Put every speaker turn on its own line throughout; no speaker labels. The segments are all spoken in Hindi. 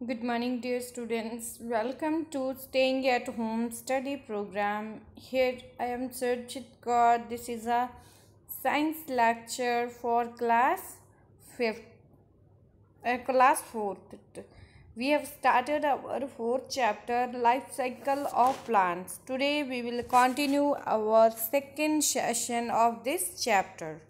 Good morning, dear students. Welcome to Staying at Home study program. Here I am Sarjit Kaur. This is a science lecture for class 4th. We have started our fourth chapter, Life Cycle of Plants. Today we will continue our second session of this chapter.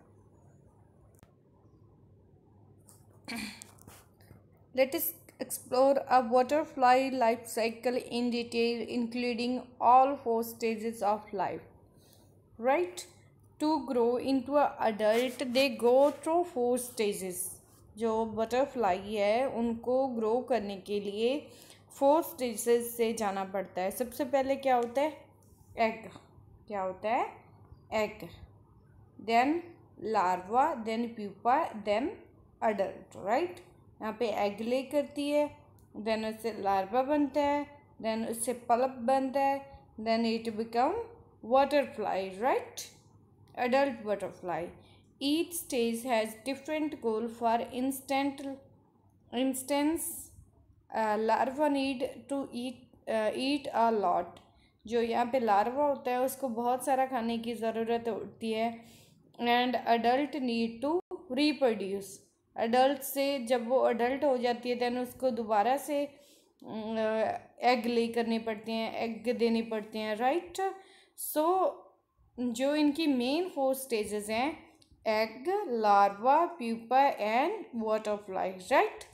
Let us explore a butterfly life cycle in detail, including all four stages of life. Right? To grow into an adult, they go through four stages. जो बटरफ्लाई है उनको ग्रो करने के लिए फोर स्टेजेस से जाना पड़ता है. सबसे पहले क्या होता है? एग. क्या होता है? Egg. Then larva, then pupa, then adult. Right? यहाँ पे एग ले करती है, देन उससे लार्वा बनता है, देन उससे पल्प बनता है, then it become butterfly. Right? Adult butterfly. Each stage has different goal. For instance larva need to eat a lot. जो यहाँ पे लार्वा होता है उसको बहुत सारा खाने की ज़रूरत होती है. And adult need to reproduce. Adult से जब वो अडल्ट हो जाती है देन उसको दोबारा से एग ले करने पड़ते हैं, एग देने पड़ते हैं. राइट? सो जो इनकी मेन फोर स्टेजेस हैं, egg, larva, pupa and butterfly. Right?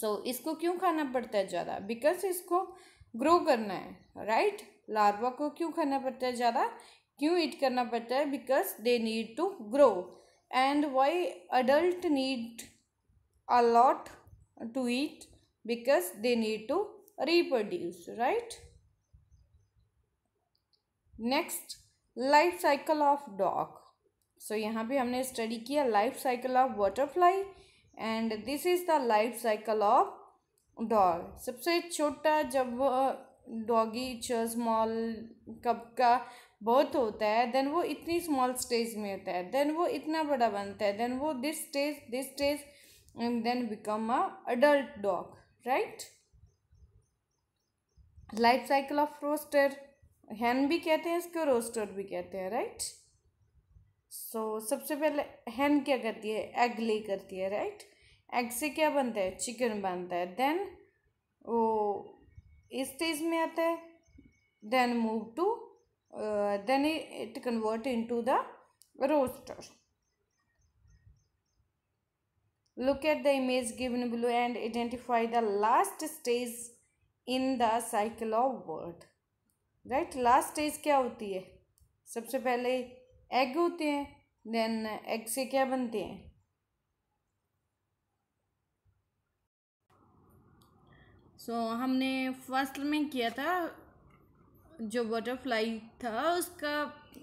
So इसको क्यों खाना पड़ता है ज़्यादा? बिकॉज इसको ग्रो करना है. राइट? लार्वा को क्यों खाना पड़ता है ज़्यादा? क्यों ईट करना पड़ता है? Because they need to grow. And why adult need a lot to eat? Because they need to reproduce. Right? Next, life cycle of dog. So यहाँ पे हमने स्टडी किया life cycle of butterfly and this is the life cycle of dog. सबसे छोटा जब डॉगी स्मॉल कब का बहुत होता है देन वो इतनी स्मॉल स्टेज में होता है, देन वो इतना बड़ा बनता है, देन वो this stage and then become a adult dog. Right? Life cycle of rooster. Hen भी कहते हैं इसको, रोस्टर भी कहते हैं. राइट? सो सबसे पहले हैन क्या करती है? एग ले करती है. राइट? एग से क्या बनता है? चिकन बनता है. देन वो इस स्टेज में आता है, then move to then it convert into the roaster. Look at the image given below and identify the last stage in the cycle of bird. Right? last stage क्या होती है? सबसे पहले एग होते हैं, देन एग से क्या बनते हैं? हमने फर्स्ट में किया था जो बटरफ्लाई था उसका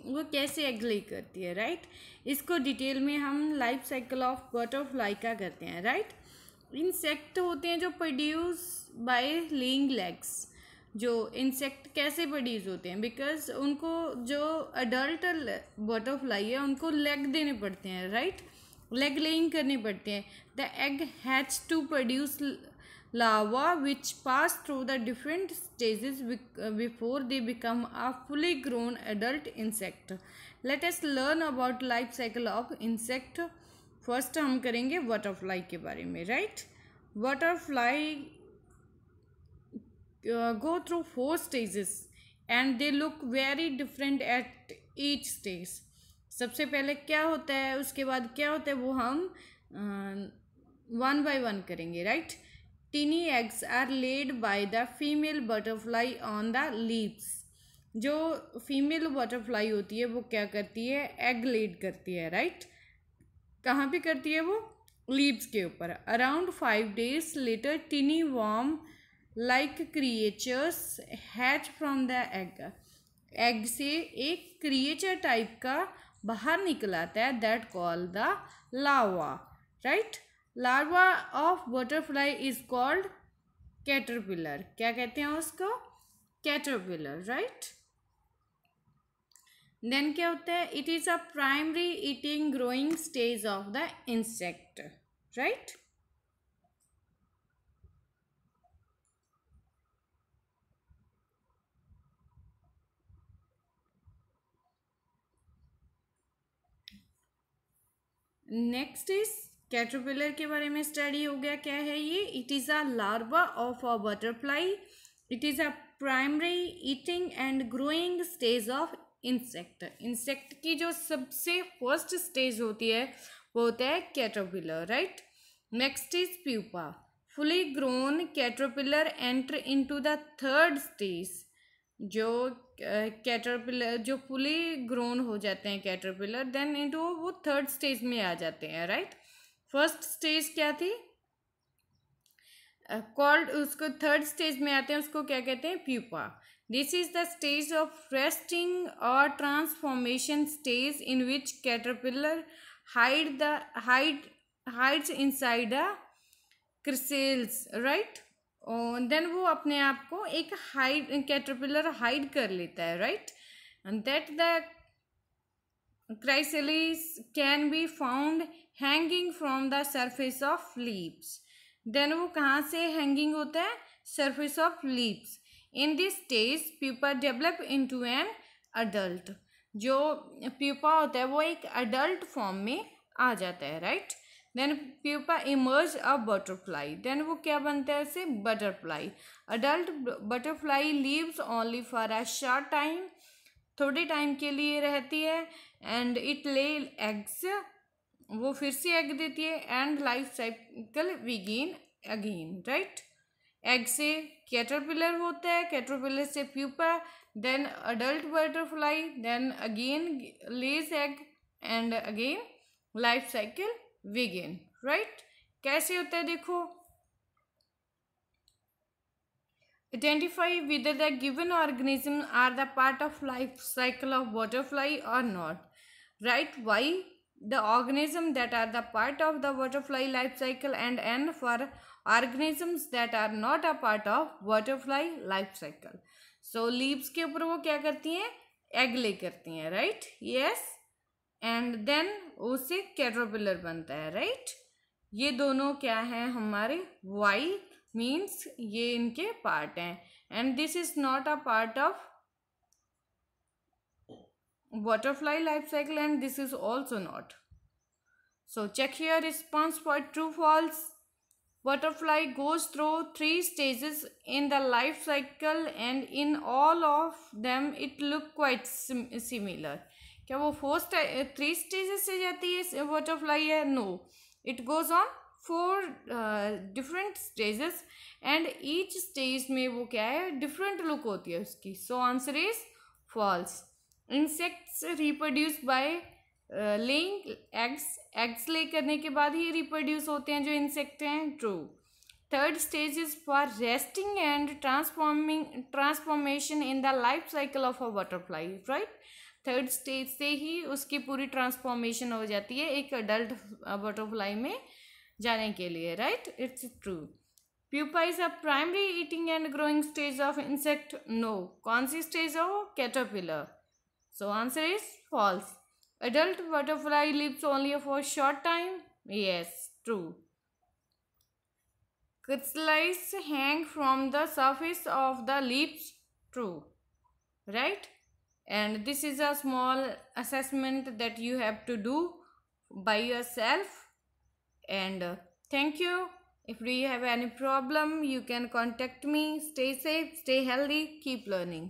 वो कैसे एग ले करती है. राइट? इसको डिटेल में हम लाइफ साइकिल ऑफ बटरफ्लाई का करते हैं. राइट? इंसेक्ट होते हैं जो प्रोड्यूस बाय लेइंग लेग्स. जो इंसेक्ट कैसे प्रोड्यूस होते हैं? बिकॉज उनको जो अडल्ट बटरफ्लाई है उनको लेग देने पड़ते हैं. राइट? लेग लेइंग करने पड़ते हैं. The egg hatch to produce larva which pass through the different stages before they become a fully grown adult insect. Let us learn about life cycle of insect. First हम करेंगे butterfly के बारे में. Right? Butterfly go through four stages and they look very different at each stage. सबसे पहले क्या होता है, उसके बाद क्या होता है, वो हम वन बाय वन करेंगे. Right? Tiny eggs are laid by the female butterfly on the leaves. जो फीमेल बटरफ्लाई होती है वो क्या करती है? एग लेड करती है. राइट? कहाँ पे करती है वो? लीव्स के ऊपर. Around 5 days later tiny worm like creatures hatch from the egg. Egg से एक क्रिएचर टाइप का बाहर निकल आता है, that call the larva. Right? Larva of butterfly is called caterpillar. क्या कहते हैं उसको? कैटरपिलर. राइट? देन क्या होता है? It is a primary eating growing stage of the insect. Right? Next is caterpillar के बारे में स्टडी हो गया. क्या है ये? It is a larva of a butterfly. It is a primary eating and growing stage of insect. Insect की जो सबसे फर्स्ट स्टेज होती है वो होता है caterpillar, right. Next is pupa. Fully grown caterpillar enter into the third stage. जो कैटरपिलर जो फुली ग्रोन हो जाते हैं कैटरपिलर, देन इनटू वो थर्ड स्टेज में आ जाते हैं, राइट. फर्स्ट स्टेज क्या थी? कॉल्ड, उसको थर्ड स्टेज में आते हैं, उसको क्या कहते हैं? Pupa. This is the stage of resting और transformation stage in which caterpillar hides inside a chrysalis, right. Then वो अपने आप को एक कैटरपिलर हाइड कर लेता है, right. And that the chrysalis can be found hanging from the surface of leaves. Then वो कहाँ से हैंगिंग होता है? surface of leaves. In this stage pupa develop into an adult. जो प्यूपा होता है वो एक अडल्ट फॉर्म में आ जाता है, right. Then pupa emerge a butterfly. Then वो क्या बनता है? उसे butterfly. Adult butterfly lives only for a short time. थोड़े टाइम के लिए रहती है. And it lay eggs. वो फिर से एग देती है. And life cycle begin again, right. Egg से कैटरपिलर होता है, कैटरपिलर से pupa, then adult butterfly, then again lays egg and again life cycle begin, right. कैसे होता है देखो. Identify whether the given organism are the part of life cycle of butterfly or not. Write why the organism that are the part of the butterfly life cycle and N for organisms that are not a part of butterfly life cycle. So leaves के ऊपर वो क्या करती हैं? एग ले करती हैं, राइट. यस. एंड देन उससे कैटरपिलर बनता है, राइट. ये दोनों क्या हैं हमारे? वाई मीन्स ये इनके पार्ट हैं. And this is not a part of butterfly life cycle and this is also not. So check your response for true false. Butterfly goes through 3 stages in the life cycle and in all of them it look quite similar. क्या वो फर्स्ट 3 स्टेजेस से जाती है बटरफ्लाई है? No. It goes on 4 different stages and each stage में वो क्या है? डिफरेंट लुक होती है उसकी. So answer is false. Insects reproduce by laying eggs. Eggs lay करने के बाद ही रिप्रोड्यूस होते हैं जो इंसेक्ट हैं. True. Third stage is for resting and transformation in the life cycle of a butterfly, right. Third stage से ही उसकी पूरी ट्रांसफॉर्मेशन हो जाती है एक अडल्ट बटरफ्लाई में जाने के लिए, right. It's true. Pupa is a primary eating and growing stage of insect. No. कौन सी स्टेज हो? Caterpillar. So answer is false. Adult butterfly lives only for a short time. Yes, true. Chrysalis hang from the surface of the leaves. True. Right? And this is a small assessment that you have to do by yourself. And thank you. If you have any problem, you can contact me. Stay safe, stay healthy, keep learning.